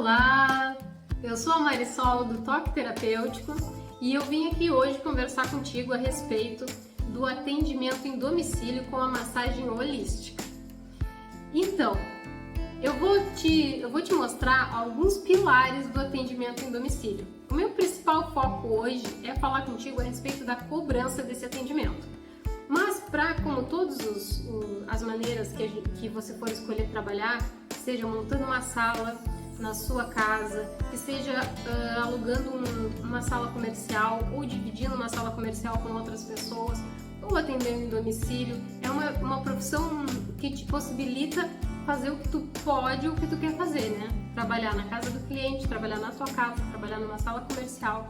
Olá, eu sou a Marisol do Toque Terapêutico e eu vim aqui hoje conversar contigo a respeito do atendimento em domicílio com a massagem holística. Então, eu vou te mostrar alguns pilares do atendimento em domicílio. O meu principal foco hoje é falar contigo a respeito da cobrança desse atendimento. Mas como todas as maneiras que você for escolher trabalhar, seja montando uma sala na sua casa, que seja alugando uma sala comercial ou dividindo uma sala comercial com outras pessoas, ou atendendo em domicílio, é uma profissão que te possibilita fazer o que tu pode, o que tu quer fazer, né? Trabalhar na casa do cliente, trabalhar na tua casa, trabalhar numa sala comercial.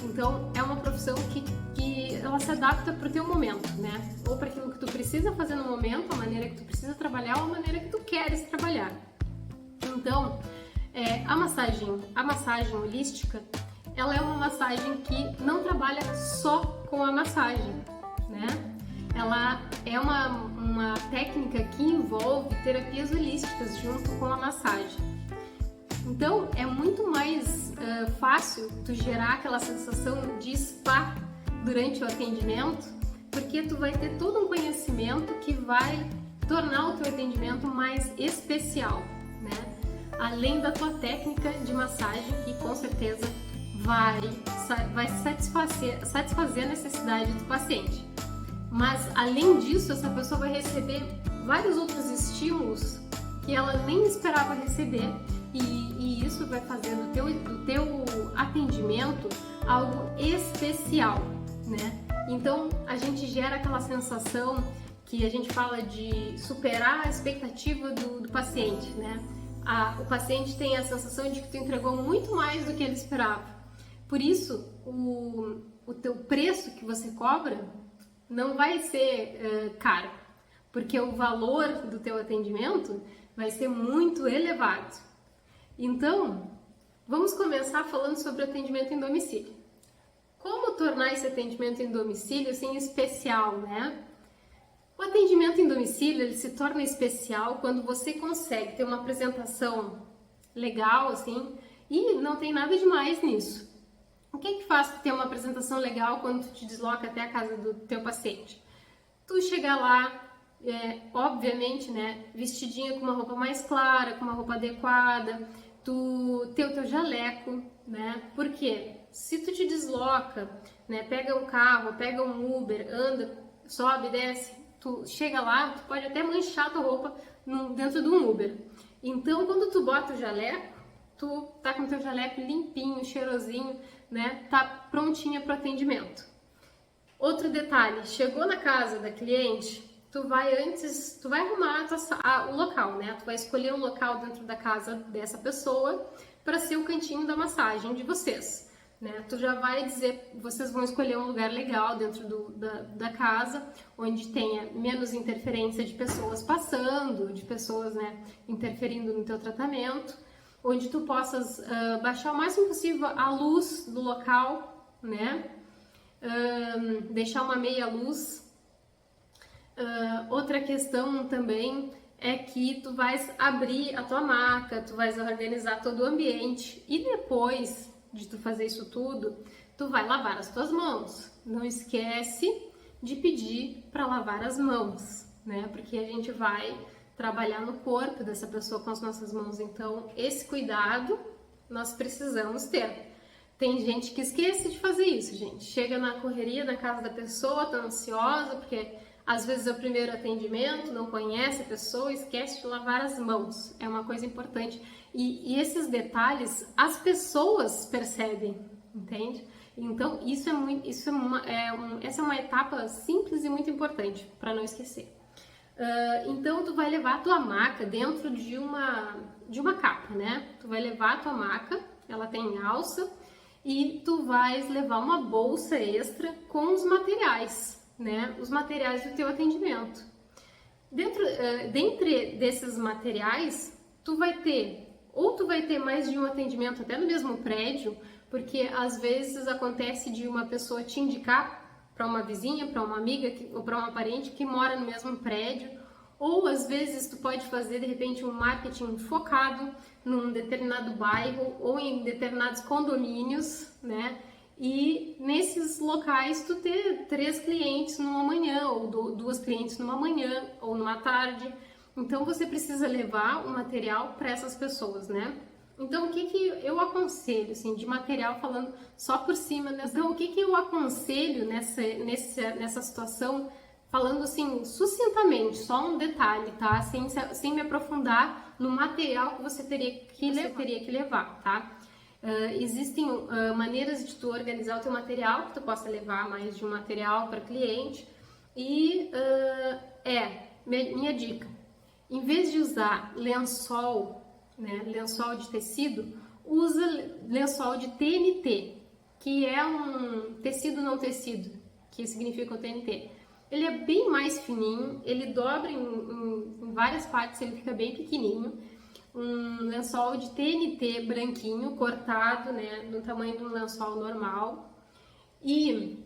Então, é uma profissão que ela se adapta para o teu momento, né? Ou para aquilo que tu precisa fazer no momento, a maneira que tu precisa trabalhar ou a maneira que tu queres trabalhar. Então, a massagem holística, ela é uma massagem que não trabalha só com a massagem, né? Ela é uma técnica que envolve terapias holísticas junto com a massagem. Então, é muito mais fácil tu gerar aquela sensação de spa durante o atendimento, porque tu vai ter todo um conhecimento que vai tornar o teu atendimento mais especial, né? Além da tua técnica de massagem, que com certeza vai satisfazer a necessidade do paciente. Mas, além disso, essa pessoa vai receber vários outros estímulos que ela nem esperava receber, e isso vai fazer do teu atendimento algo especial, né? Então, a gente gera aquela sensação que a gente fala de superar a expectativa do paciente, né? O paciente tem a sensação de que tu entregou muito mais do que ele esperava. Por isso, o teu preço que você cobra não vai ser caro, porque o valor do teu atendimento vai ser muito elevado. Então, vamos começar falando sobre o atendimento em domicílio. Como tornar esse atendimento em domicílio assim especial, né? O atendimento em domicílio ele se torna especial quando você consegue ter uma apresentação legal, assim, e não tem nada de mais nisso. O que é que faz ter uma apresentação legal quando tu te desloca até a casa do teu paciente? Tu chega lá, obviamente, né, vestidinha com uma roupa mais clara, com uma roupa adequada, tu ter o teu jaleco, né? Porque se tu te desloca, né, pega um carro, pega um Uber, anda, sobe, desce, tu chega lá, tu pode até manchar tua roupa dentro de um Uber. Então, quando tu bota o jaleco, tu tá com o teu jaleco limpinho, cheirosinho, né? Tá prontinha para o atendimento. Outro detalhe, chegou na casa da cliente, tu vai arrumar o local, né? Tu vai escolher um local dentro da casa dessa pessoa para ser o cantinho da massagem de vocês, né? Tu já vai dizer, vocês vão escolher um lugar legal dentro da casa, onde tenha menos interferência de pessoas passando, de pessoas, né, interferindo no teu tratamento, onde tu possas baixar o máximo possível a luz do local, né? Deixar uma meia luz. Outra questão também é que tu vais abrir a tua maca, tu vais organizar todo o ambiente e depois de tu fazer isso tudo, tu vai lavar as tuas mãos. Não esquece de pedir para lavar as mãos, né? Porque a gente vai trabalhar no corpo dessa pessoa com as nossas mãos, então esse cuidado nós precisamos ter. Tem gente que esquece de fazer isso, gente. Chega na correria da casa da pessoa, tá ansiosa, porque às vezes é o primeiro atendimento, não conhece a pessoa, esquece de lavar as mãos. É uma coisa importante. E esses detalhes as pessoas percebem, entende? Então, essa é uma etapa simples e muito importante, para não esquecer. Então, tu vai levar a tua maca dentro de uma capa, né? Tu vai levar a tua maca, ela tem alça, e tu vais levar uma bolsa extra com os materiais, né? Os materiais do teu atendimento. Dentre desses materiais, tu vai ter mais de um atendimento até no mesmo prédio, porque às vezes acontece de uma pessoa te indicar para uma vizinha, para uma amiga ou para uma parente que mora no mesmo prédio, Ou às vezes tu pode fazer de repente um marketing focado num determinado bairro ou em determinados condomínios, né? E nesses locais tu ter 3 clientes numa manhã ou 2 clientes numa manhã ou numa tarde. Então você precisa levar o material para essas pessoas, né? Então o que eu aconselho, assim, de material falando só por cima, né? Então o que eu aconselho nessa situação, falando assim, sucintamente, só um detalhe, tá? Sem me aprofundar no material que você teria que levar, tá? Existem maneiras de tu organizar o teu material, que tu possa levar mais de um material para cliente. E minha dica, em vez de usar lençol, né, lençol de tecido, usa lençol de TNT, que é um tecido não tecido, que significa o TNT. Ele é bem mais fininho, ele dobra em várias partes, ele fica bem pequenininho. Um lençol de TNT branquinho, cortado, né, no tamanho de um lençol normal. E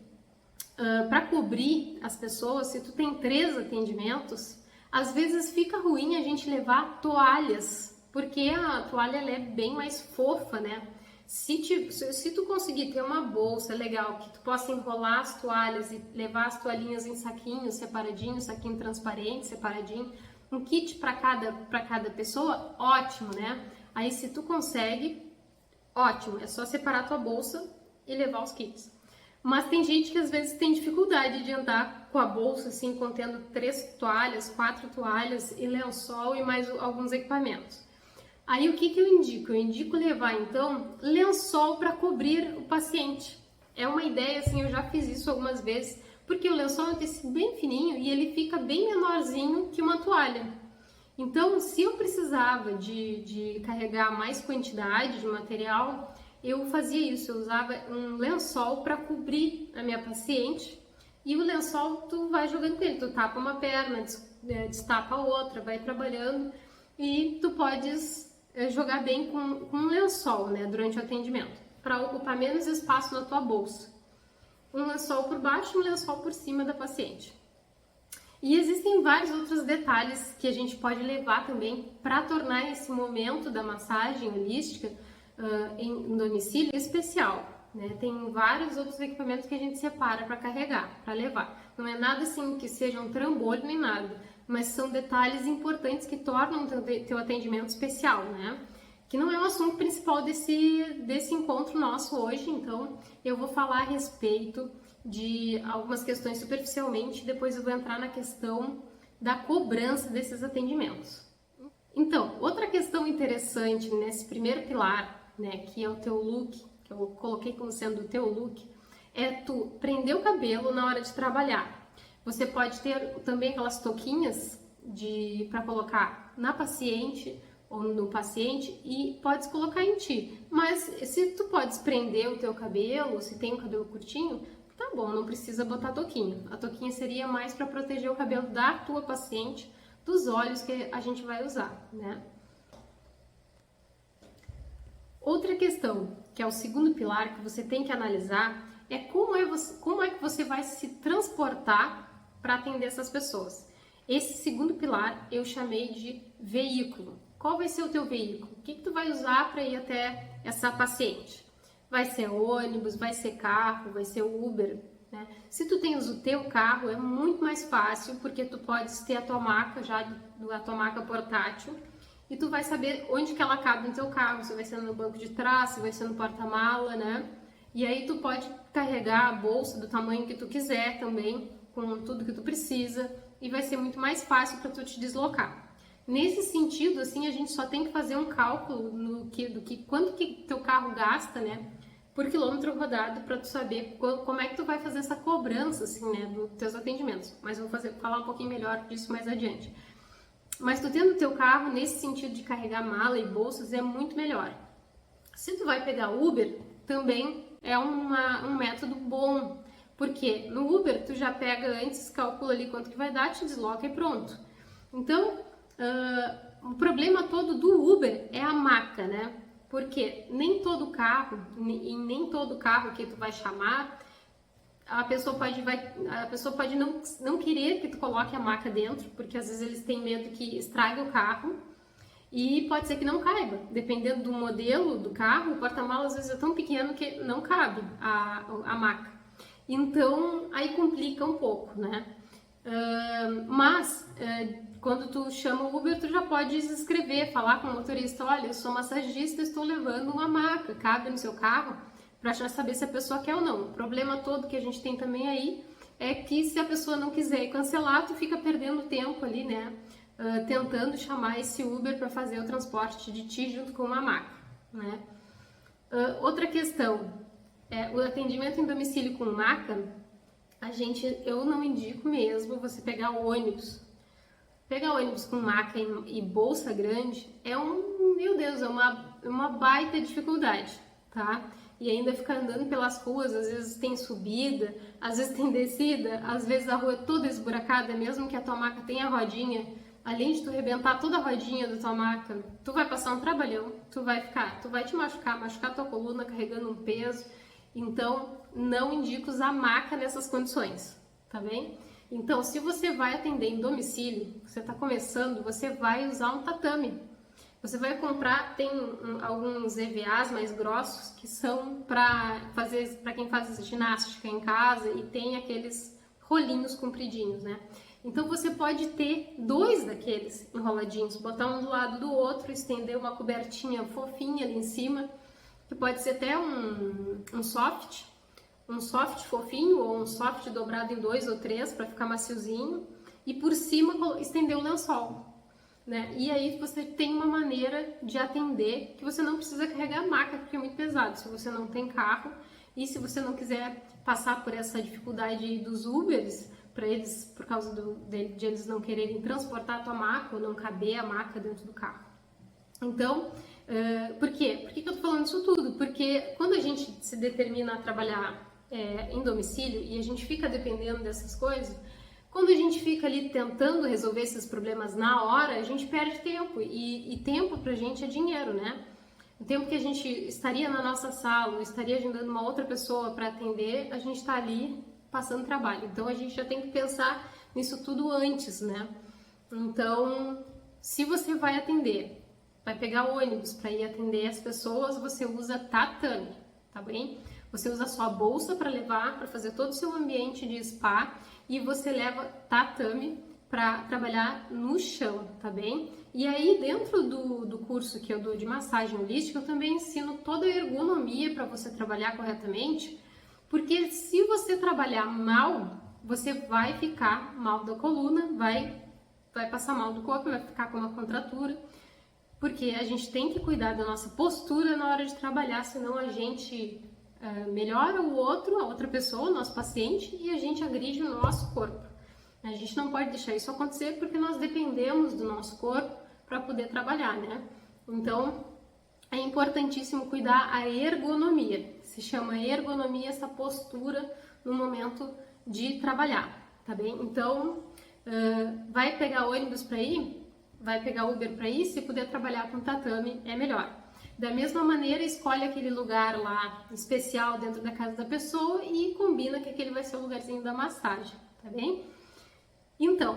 para cobrir as pessoas, se tu tem 3 atendimentos, às vezes fica ruim a gente levar toalhas, porque a toalha ela é bem mais fofa, né? Se tu conseguir ter uma bolsa legal, que tu possa enrolar as toalhas e levar as toalhinhas em saquinhos separadinhos, saquinho transparente, separadinho, um kit para cada pessoa, ótimo, né? Aí se tu consegue, ótimo, é só separar tua bolsa e levar os kits. Mas tem gente que às vezes tem dificuldade de andar com a bolsa assim, contendo 3 toalhas, 4 toalhas e lençol e mais alguns equipamentos. Aí o que eu indico? Eu indico levar então lençol para cobrir o paciente. É uma ideia, assim, eu já fiz isso algumas vezes, porque o lençol é um tecido bem fininho e ele fica bem menorzinho que uma toalha. Então, se eu precisava de carregar mais quantidade de material, eu fazia isso, eu usava um lençol para cobrir a minha paciente, e o lençol tu vai jogando com ele, tu tapa uma perna, destapa a outra, vai trabalhando, e tu podes jogar bem com um lençol, né, durante o atendimento, para ocupar menos espaço na tua bolsa. Um lençol por baixo e um lençol por cima da paciente. E existem vários outros detalhes que a gente pode levar também para tornar esse momento da massagem holística em domicílio especial, né? Tem vários outros equipamentos que a gente separa para carregar, para levar. Não é nada assim que seja um trambolho nem nada, mas são detalhes importantes que tornam o teu atendimento especial, né? Que não é o assunto principal desse encontro nosso hoje, então eu vou falar a respeito de algumas questões superficialmente, depois eu vou entrar na questão da cobrança desses atendimentos. Então, outra questão interessante nesse primeiro pilar, né, que é o teu look, que eu coloquei como sendo o teu look, é tu prender o cabelo na hora de trabalhar. Você pode ter também aquelas touquinhas para colocar na paciente ou no paciente e podes colocar em ti. Mas se tu podes prender o teu cabelo, se tem um cabelo curtinho, tá bom, não precisa botar touquinha. A touquinha seria mais para proteger o cabelo da tua paciente dos óleos que a gente vai usar, né? Outra questão, que é o segundo pilar que você tem que analisar, é como é que você vai se transportar para atender essas pessoas. Esse segundo pilar eu chamei de veículo. Qual vai ser o teu veículo? O que tu vai usar para ir até essa paciente? Vai ser ônibus, vai ser carro, vai ser Uber, né? Se tu tens o teu carro, é muito mais fácil, porque tu podes ter a tua maca a tua maca portátil, e tu vai saber onde que ela cabe no teu carro, se vai ser no banco de trás, se vai ser no porta-mala, né? E aí tu pode carregar a bolsa do tamanho que tu quiser também, com tudo que tu precisa, e vai ser muito mais fácil para tu te deslocar. Nesse sentido, assim, a gente só tem que fazer um cálculo quanto que teu carro gasta, né, por quilômetro rodado, para tu saber como é que tu vai fazer essa cobrança, assim, né, dos teus atendimentos. Mas eu vou falar um pouquinho melhor disso mais adiante. Mas tu tendo teu carro, nesse sentido de carregar mala e bolsas, é muito melhor. Se tu vai pegar Uber, também é um método bom, porque no Uber tu já pega antes, calcula ali quanto que vai dar, te desloca e pronto. Então, o problema todo do Uber é a maca, né? Porque nem todo carro, e nem todo carro que tu vai chamar, a pessoa pode não querer que tu coloque a maca dentro, porque às vezes eles têm medo que estrague o carro, e pode ser que não caiba. Dependendo do modelo do carro, o porta-malas às vezes é tão pequeno que não cabe a maca. Então, aí complica um pouco, né? Quando tu chama o Uber, tu já podes escrever, falar com o motorista: olha, eu sou massagista, estou levando uma maca, cabe no seu carro? Para já saber se a pessoa quer ou não. O problema todo que a gente tem também aí é que se a pessoa não quiser cancelar, tu fica perdendo tempo ali, né? Tentando chamar esse Uber para fazer o transporte de ti junto com uma maca, né? Outra questão é o atendimento em domicílio com maca. Eu não indico mesmo você pegar o ônibus. Pegar ônibus com maca e bolsa grande meu Deus, é uma baita dificuldade, tá? E ainda ficar andando pelas ruas, às vezes tem subida, às vezes tem descida, às vezes a rua é toda esburacada, mesmo que a tua maca tenha rodinha, além de tu arrebentar toda a rodinha da tua maca, tu vai passar um trabalhão, tu vai te machucar tua coluna carregando um peso. Então, não indico usar maca nessas condições, tá bem? Então, se você vai atender em domicílio, você está começando, você vai usar um tatame. Você vai comprar, tem alguns EVAs mais grossos que são para quem faz ginástica em casa, e tem aqueles rolinhos compridinhos, né? Então você pode ter 2 daqueles enroladinhos, botar um do lado do outro, estender uma cobertinha fofinha ali em cima, que pode ser até um soft fofinho, ou um soft dobrado em 2 ou 3 para ficar maciozinho, e por cima estender o lençol, né? E aí você tem uma maneira de atender que você não precisa carregar a maca, porque é muito pesado, se você não tem carro, e se você não quiser passar por essa dificuldade dos Ubers, para eles, por causa de eles não quererem transportar a tua maca ou não caber a maca dentro do carro. Então, por quê? Por que eu tô falando isso tudo? Porque quando a gente se determina a trabalhar em domicílio e a gente fica dependendo dessas coisas, quando a gente fica ali tentando resolver esses problemas na hora, a gente perde tempo, e tempo pra gente é dinheiro, né? O tempo que a gente estaria na nossa sala, ou estaria agendando uma outra pessoa para atender, a gente está ali passando trabalho. Então a gente já tem que pensar nisso tudo antes, né? Então, se você vai atender, vai pegar ônibus para ir atender as pessoas, você usa tatame, tá bem? Você usa a sua bolsa para levar, para fazer todo o seu ambiente de spa, e você leva tatame para trabalhar no chão, tá bem? E aí, dentro do curso que eu dou de massagem holística, eu também ensino toda a ergonomia para você trabalhar corretamente, porque se você trabalhar mal, você vai ficar mal da coluna, vai passar mal do corpo, vai ficar com uma contratura, porque a gente tem que cuidar da nossa postura na hora de trabalhar, senão a gente melhora a outra pessoa, o nosso paciente, e a gente agride o nosso corpo. A gente não pode deixar isso acontecer, porque nós dependemos do nosso corpo para poder trabalhar, né? Então, é importantíssimo cuidar a ergonomia. Se chama ergonomia essa postura no momento de trabalhar, tá bem? Então, vai pegar ônibus para ir, vai pegar Uber para ir, se puder trabalhar com tatame é melhor. Da mesma maneira, escolhe aquele lugar lá especial dentro da casa da pessoa e combina que aquele vai ser o lugarzinho da massagem, tá bem? Então,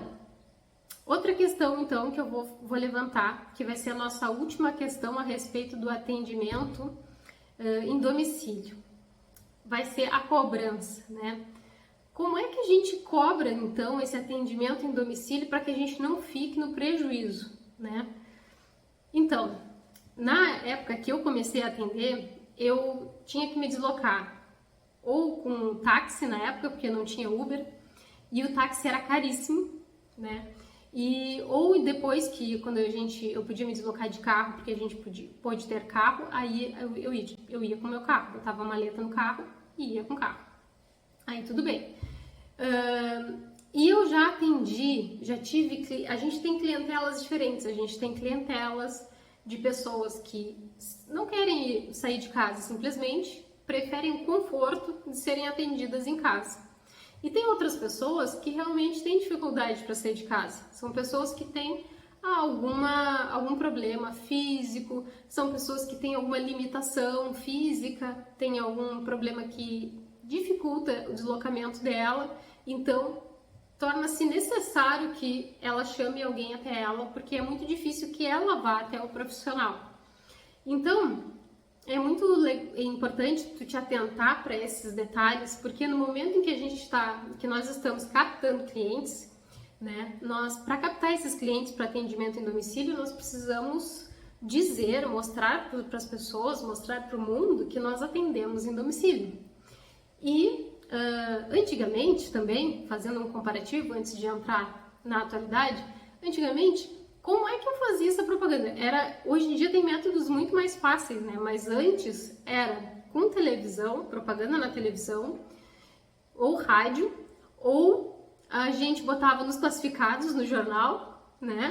outra questão então que eu vou levantar, que vai ser a nossa última questão a respeito do atendimento em domicílio, vai ser a cobrança, né? Como é que a gente cobra então esse atendimento em domicílio para que a gente não fique no prejuízo, né? Então, na época que eu comecei a atender, eu tinha que me deslocar ou com um táxi na época, porque não tinha Uber, e o táxi era caríssimo, né? Ou depois que, quando eu podia me deslocar de carro, porque a gente pôde ter carro, aí eu ia com o meu carro, botava a maleta no carro e ia com o carro. Aí tudo bem. E eu já atendi, a gente tem clientelas diferentes, a gente tem clientelas de pessoas que não querem sair de casa, simplesmente preferem o conforto de serem atendidas em casa. E tem outras pessoas que realmente têm dificuldade para sair de casa. São pessoas que têm algum problema físico, são pessoas que têm alguma limitação física, têm algum problema dificulta o deslocamento dela, então torna-se necessário que ela chame alguém até ela, porque é muito difícil que ela vá até o profissional. Então, é muito importante tu te atentar para esses detalhes, porque no momento em que nós estamos captando clientes, né, para captar esses clientes para atendimento em domicílio, nós precisamos mostrar para as pessoas, mostrar para o mundo que nós atendemos em domicílio. E antigamente também, fazendo um comparativo antes de entrar na atualidade, antigamente, como é que eu fazia essa propaganda? Hoje em dia tem métodos muito mais fáceis, né? Mas antes era com televisão, propaganda na televisão, ou rádio, ou a gente botava nos classificados no jornal, né?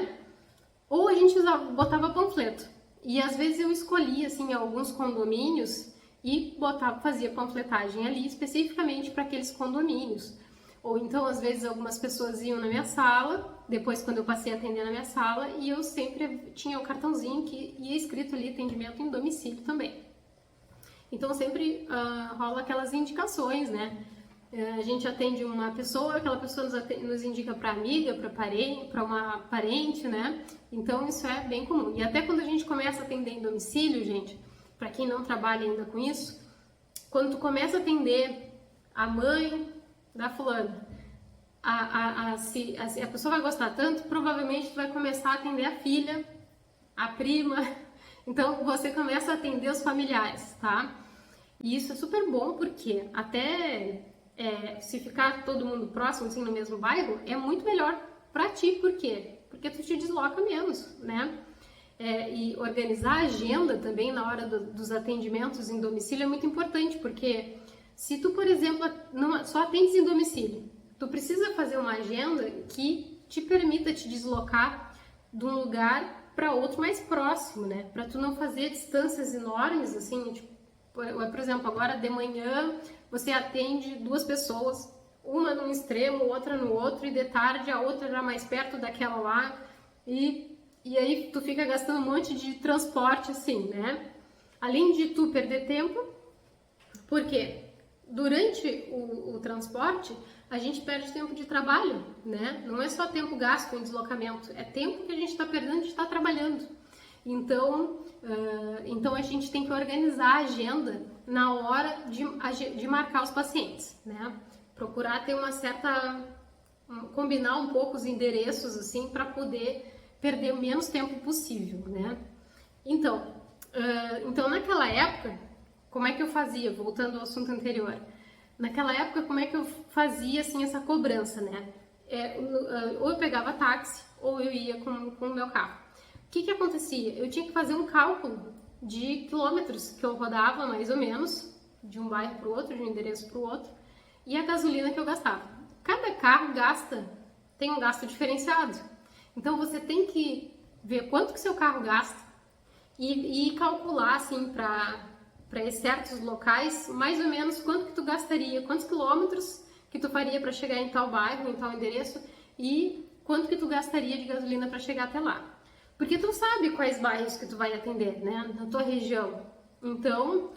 Ou a gente botava panfleto. E às vezes eu escolhia assim alguns condomínios e fazia panfletagem ali especificamente para aqueles condomínios. Ou então, às vezes, algumas pessoas iam na minha sala, depois quando eu passei a atender na minha sala, e eu sempre tinha o cartãozinho que ia escrito ali atendimento em domicílio também. Então sempre rola aquelas indicações, né? A gente atende uma pessoa, aquela pessoa nos indica para amiga, para uma parente, né? Então isso é bem comum. E até quando a gente começa a atender em domicílio, gente, para quem não trabalha ainda com isso, quando tu começa a atender a mãe da fulana, se a pessoa vai gostar tanto, provavelmente tu vai começar a atender a filha, a prima, então você começa a atender os familiares, tá? E isso é super bom porque até se ficar todo mundo próximo, assim, no mesmo bairro, é muito melhor pra ti, por quê? Porque tu te desloca menos, né? E organizar a agenda também na hora dos atendimentos em domicílio é muito importante, porque se tu, por exemplo, só atendes em domicílio, tu precisa fazer uma agenda que te permita te deslocar de um lugar para outro mais próximo, né? Para tu não fazer distâncias enormes, assim, tipo, por exemplo, agora de manhã você atende 2 pessoas, uma num extremo, outra no outro, e de tarde a outra já mais perto daquela lá, e aí tu fica gastando um monte de transporte, assim, né? Além de tu perder tempo, por quê? Durante o transporte, a gente perde tempo de trabalho, né? Não é só tempo gasto em deslocamento, é tempo que a gente está perdendo de estar trabalhando. Então a gente tem que organizar a agenda na hora de marcar os pacientes, né? Procurar ter combinar um pouco os endereços, assim, para poder perder o menos tempo possível, né? Então naquela época, como é que eu fazia? Voltando ao assunto anterior. Naquela época, como é que eu fazia, assim, essa cobrança, né? Ou eu pegava táxi, ou eu ia com o meu carro. O que acontecia? Eu tinha que fazer um cálculo de quilômetros que eu rodava, mais ou menos, de um bairro para o outro, de um endereço para o outro, e a gasolina que eu gastava. Cada carro tem um gasto diferenciado. Então, você tem que ver quanto que seu carro gasta e calcular, assim, para certos locais, mais ou menos quanto que tu gastaria, quantos quilômetros que tu faria para chegar em tal bairro, em tal endereço, e quanto que tu gastaria de gasolina para chegar até lá. Porque tu sabe quais bairros que tu vai atender, né, na tua região. Então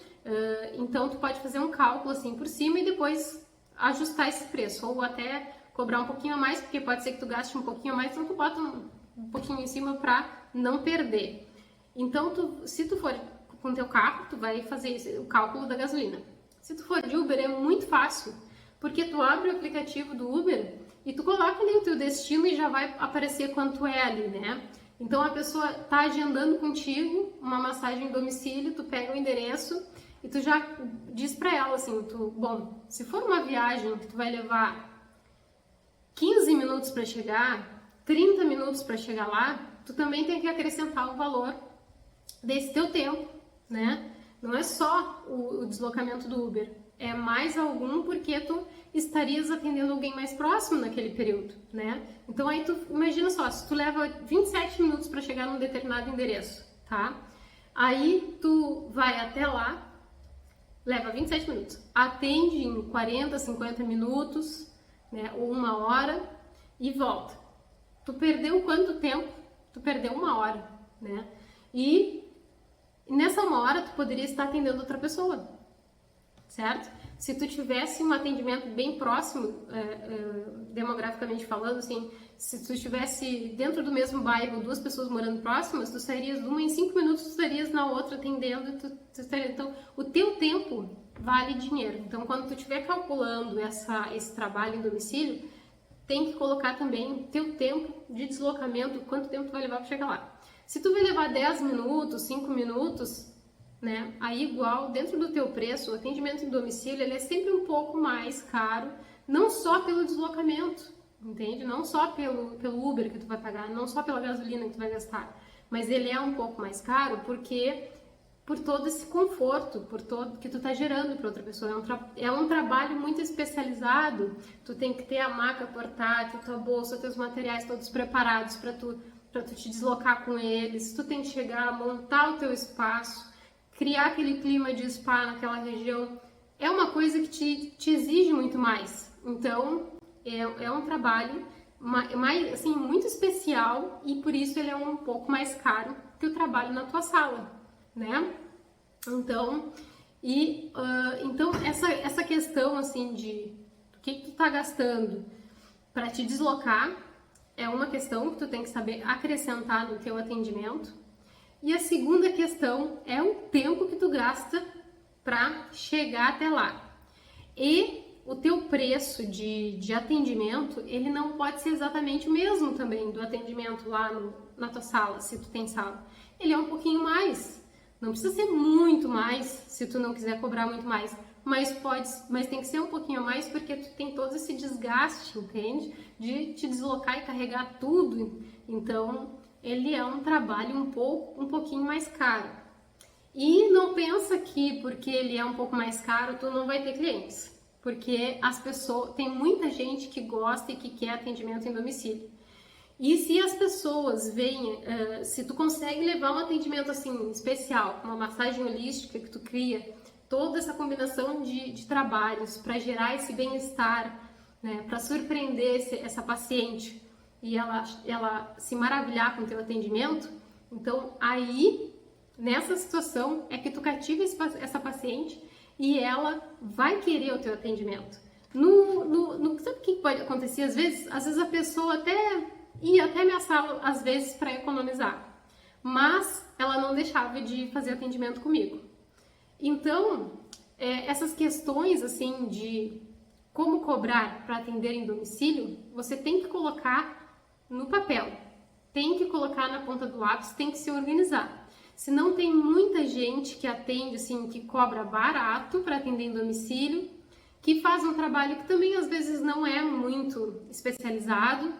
tu pode fazer um cálculo assim por cima e depois ajustar esse preço, ou até cobrar um pouquinho a mais, porque pode ser que tu gaste um pouquinho a mais, então tu bota um pouquinho em cima para não perder. Então, se tu for com teu carro, tu vai fazer o cálculo da gasolina. Se tu for de Uber, é muito fácil, porque tu abre o aplicativo do Uber e tu coloca ali o teu destino e já vai aparecer quanto é ali, né? Então, a pessoa tá agendando contigo uma massagem em domicílio, tu pega o endereço e tu já diz pra ela assim, bom, se for uma viagem que tu vai levar 15 minutos para chegar, 30 minutos para chegar lá, tu também tem que acrescentar o valor desse teu tempo, né? Não é só o deslocamento do Uber, é mais algum porque tu estarias atendendo alguém mais próximo naquele período, né? Então aí tu imagina só, se tu leva 27 minutos para chegar num determinado endereço, tá? Aí tu vai até lá, leva 27 minutos, atende em 40, 50 minutos, né? Ou 1 hora e volta. Tu perdeu quanto tempo? Tu perdeu 1 hora, né? E nessa 1 hora tu poderia estar atendendo outra pessoa, certo? Se tu tivesse um atendimento bem próximo, demograficamente falando, assim, se tu estivesse dentro do mesmo bairro, duas pessoas morando próximas, tu sairias de uma em 5 minutos, tu estarias na outra atendendo, então o teu tempo vale dinheiro. Então, quando tu estiver calculando esse trabalho em domicílio, tem que colocar também teu tempo de deslocamento, quanto tempo tu vai levar para chegar lá. Se tu vai levar 10 minutos, 5 minutos, né? Aí igual, dentro do teu preço, o atendimento em domicílio, ele é sempre um pouco mais caro, não só pelo deslocamento, entende? Não só pelo Uber que tu vai pagar, não só pela gasolina que tu vai gastar, mas ele é um pouco mais caro porque por todo esse conforto, por todo que tu tá gerando para outra pessoa. É um trabalho muito especializado, tu tem que ter a maca portátil, tua bolsa, teus materiais todos preparados para tu te deslocar com eles, tu tem que chegar, montar o teu espaço, criar aquele clima de spa naquela região, é uma coisa que te exige muito mais. Então, é um trabalho mais, assim, muito especial e por isso ele é um pouco mais caro que o trabalho na tua sala, né? Então, então essa questão, assim, de o que tu tá gastando para te deslocar é uma questão que tu tem que saber acrescentar no teu atendimento. E a segunda questão é o tempo que tu gasta para chegar até lá. E o teu preço de atendimento, ele não pode ser exatamente o mesmo também do atendimento lá na tua sala, se tu tem sala. Ele é um pouquinho mais. Não precisa ser muito mais, se tu não quiser cobrar muito mais. Mas tem que ser um pouquinho a mais porque tu tem todo esse desgaste, entende? De te deslocar e carregar tudo. Então, ele é um trabalho um pouquinho mais caro. E não pensa que porque ele é um pouco mais caro, tu não vai ter clientes. Porque tem muita gente que gosta e que quer atendimento em domicílio. E se as pessoas veem, se tu consegue levar um atendimento assim especial, uma massagem holística que tu cria, toda essa combinação de trabalhos para gerar esse bem-estar, né, para surpreender essa paciente, e ela se maravilhar com o teu atendimento, então aí, nessa situação, é que tu cativa essa paciente e ela vai querer o teu atendimento. Sabe o que pode acontecer? Às vezes a pessoa até ia até minha sala, às vezes, para economizar, mas ela não deixava de fazer atendimento comigo. Então, essas questões, assim, de como cobrar para atender em domicílio, você tem que colocar no papel, tem que colocar na ponta do lápis, tem que se organizar. Se não, tem muita gente que atende, assim, que cobra barato para atender em domicílio, que faz um trabalho que também às vezes não é muito especializado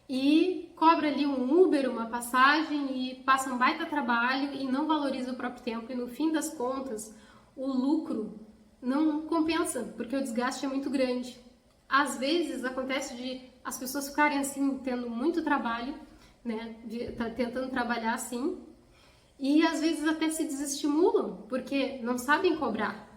e cobra ali um Uber, uma passagem e passa um baita trabalho e não valoriza o próprio tempo e no fim das contas o lucro não compensa, porque o desgaste é muito grande. Às vezes acontece de as pessoas ficarem assim, tendo muito trabalho, né, tentando trabalhar assim, e às vezes até se desestimulam, porque não sabem cobrar,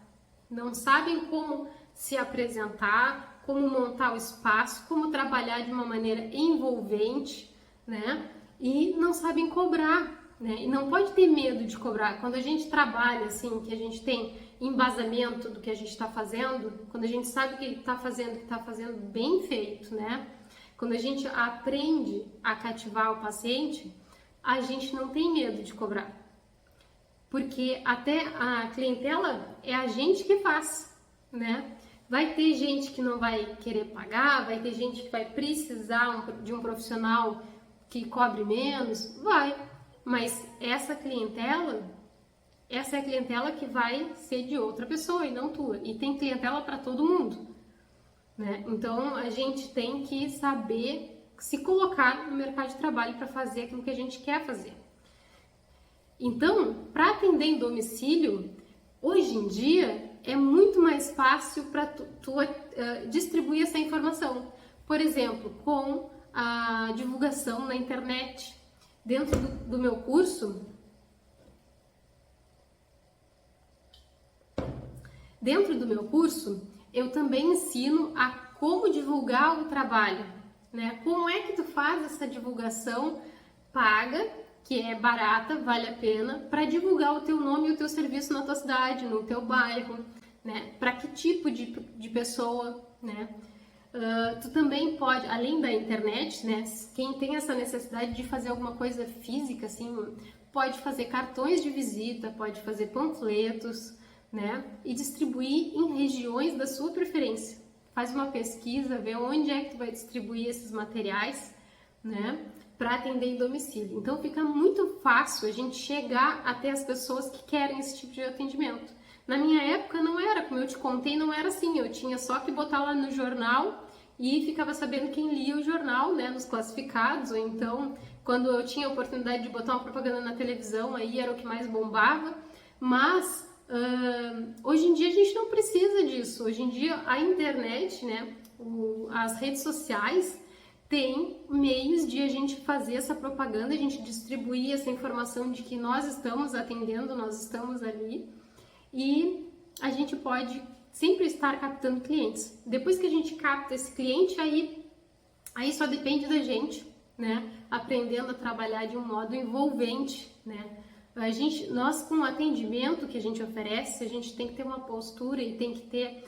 não sabem como se apresentar, como montar o espaço, como trabalhar de uma maneira envolvente, né, e não sabem cobrar, né, e não pode ter medo de cobrar. Quando a gente trabalha assim, que a gente tem embasamento do que a gente está fazendo, quando a gente sabe que está fazendo bem feito, né? Quando a gente aprende a cativar o paciente, a gente não tem medo de cobrar. Porque até a clientela é a gente que faz, né? Vai ter gente que não vai querer pagar, vai ter gente que vai precisar de um profissional que cobre menos, vai. Mas essa é a clientela que vai ser de outra pessoa e não tua. E tem clientela para todo mundo, né? Então, a gente tem que saber se colocar no mercado de trabalho para fazer aquilo que a gente quer fazer. Então, para atender em domicílio, hoje em dia, é muito mais fácil para tu distribuir essa informação. Por exemplo, com a divulgação na internet. Dentro do meu curso, eu também ensino a como divulgar o trabalho, né? Como é que tu faz essa divulgação paga, que é barata, vale a pena, para divulgar o teu nome e o teu serviço na tua cidade, no teu bairro, né? Para que tipo de pessoa, né? Tu também pode, além da internet, né? Quem tem essa necessidade de fazer alguma coisa física, assim, pode fazer cartões de visita, pode fazer panfletos, né? E distribuir em regiões da sua preferência. Faz uma pesquisa, vê onde é que tu vai distribuir esses materiais, né? Para atender em domicílio. Então fica muito fácil a gente chegar até as pessoas que querem esse tipo de atendimento. Na minha época não era, como eu te contei, não era assim. Eu tinha só que botar lá no jornal e ficava sabendo quem lia o jornal, né, nos classificados. Ou então, quando eu tinha a oportunidade de botar uma propaganda na televisão, aí era o que mais bombava. Mas hoje em dia a gente não precisa disso. Hoje em dia a internet, né, as redes sociais tem meios de a gente fazer essa propaganda, a gente distribuir essa informação de que nós estamos atendendo, nós estamos ali, e a gente pode sempre estar captando clientes. Depois que a gente capta esse cliente, aí só depende da gente, né? Aprendendo a trabalhar de um modo envolvente, né? Nós com o atendimento que a gente oferece, a gente tem que ter uma postura e tem que ter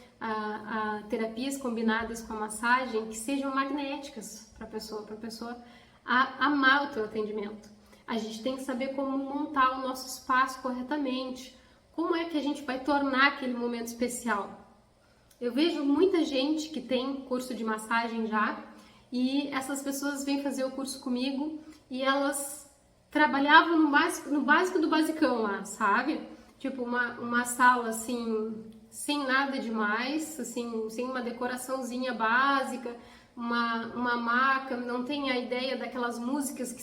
terapias combinadas com a massagem que sejam magnéticas para a pessoa amar o teu atendimento. A gente tem que saber como montar o nosso espaço corretamente, como é que a gente vai tornar aquele momento especial. Eu vejo muita gente que tem curso de massagem já, e essas pessoas vêm fazer o curso comigo e elas trabalhavam no básico do basicão lá, sabe? Tipo uma sala assim, sem nada demais, assim, sem uma decoraçãozinha básica, uma maca, não tem a ideia daquelas músicas que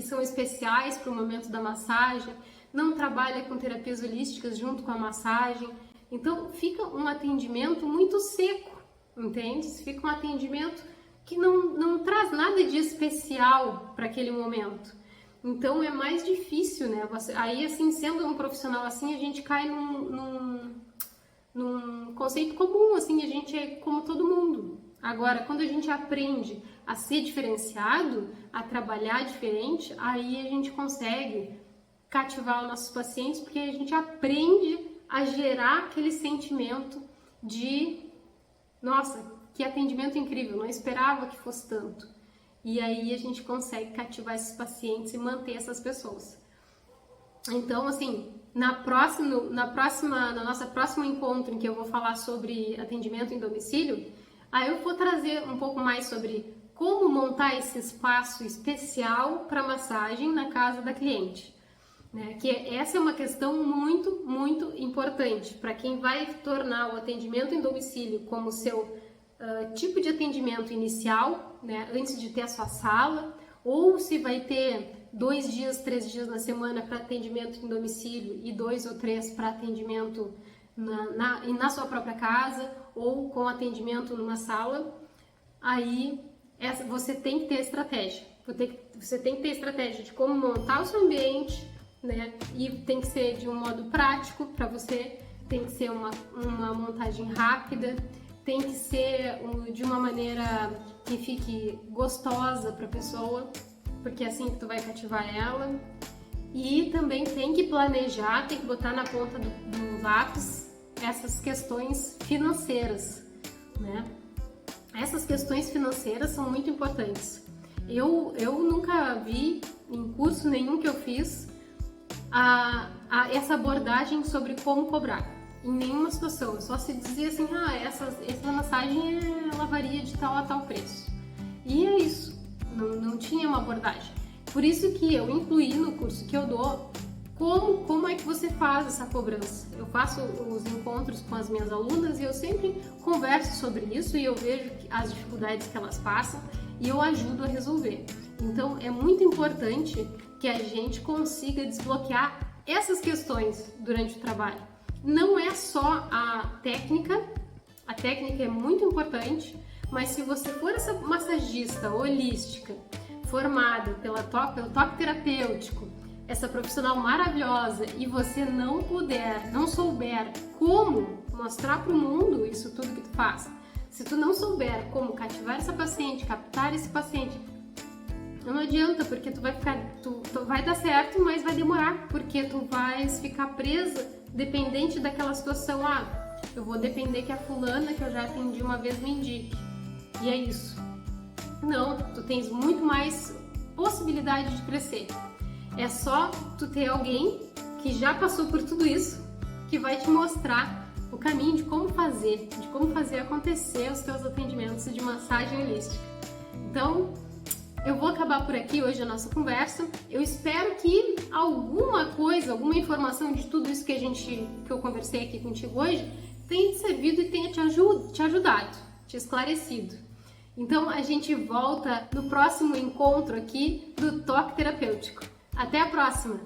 são especiais para o momento da massagem, não trabalha com terapias holísticas junto com a massagem, então fica um atendimento muito seco, entende? Fica um atendimento que não traz nada de especial para aquele momento. Então é mais difícil, né? Aí, assim, sendo um profissional assim, a gente cai num conceito comum, assim, a gente é como todo mundo. Agora, quando a gente aprende a ser diferenciado, a trabalhar diferente, aí a gente consegue cativar os nossos pacientes, porque a gente aprende a gerar aquele sentimento de, nossa, que atendimento incrível, não esperava que fosse tanto. E aí a gente consegue cativar esses pacientes e manter essas pessoas. Então, assim, no nosso próximo encontro em que eu vou falar sobre atendimento em domicílio, aí eu vou trazer um pouco mais sobre como montar esse espaço especial para massagem na casa da cliente. Né? Que essa é uma questão muito, muito importante para quem vai tornar o atendimento em domicílio como seu tipo de atendimento inicial, né? Antes de ter a sua sala, ou se vai ter 2 dias, 3 dias na semana para atendimento em domicílio e 2 ou 3 para atendimento na sua própria casa ou com atendimento numa sala. Aí você tem que ter estratégia. Você tem que ter estratégia de como montar o seu ambiente, né? E tem que ser de um modo prático para você, tem que ser uma montagem rápida, tem que ser de uma maneira que fique gostosa para a pessoa, porque é assim que tu vai cativar ela. E também tem que planejar, tem que botar na ponta do lápis essas questões financeiras, né? Essas questões financeiras são muito importantes. Eu nunca vi em curso nenhum que eu fiz essa abordagem sobre como cobrar. Em nenhuma situação, só se dizia assim, essa massagem ela varia de tal a tal preço. E é isso, não tinha uma abordagem. Por isso que eu incluí no curso que eu dou como é que você faz essa cobrança. Eu faço os encontros com as minhas alunas e eu sempre converso sobre isso e eu vejo as dificuldades que elas passam e eu ajudo a resolver. Então é muito importante que a gente consiga desbloquear essas questões durante o trabalho. Não é só a técnica é muito importante, mas se você for essa massagista holística, formada pelo toque terapêutico, essa profissional maravilhosa, e você não souber como mostrar para o mundo isso tudo que tu faz, se tu não souber como cativar essa paciente, captar esse paciente, não adianta, porque tu vai dar certo, mas vai demorar, porque tu vais ficar presa dependente daquela situação. Eu vou depender que a fulana que eu já atendi uma vez me indique. E é isso. Não, tu tens muito mais possibilidade de crescer. É só tu ter alguém que já passou por tudo isso, que vai te mostrar o caminho de como fazer acontecer os teus atendimentos de massagem holística. Então, eu vou acabar por aqui hoje a nossa conversa. Eu espero que alguma coisa, alguma informação de tudo isso que eu conversei aqui contigo hoje tenha te servido e tenha te ajudado, te esclarecido. Então, a gente volta no próximo encontro aqui do Toque Terapêutico. Até a próxima!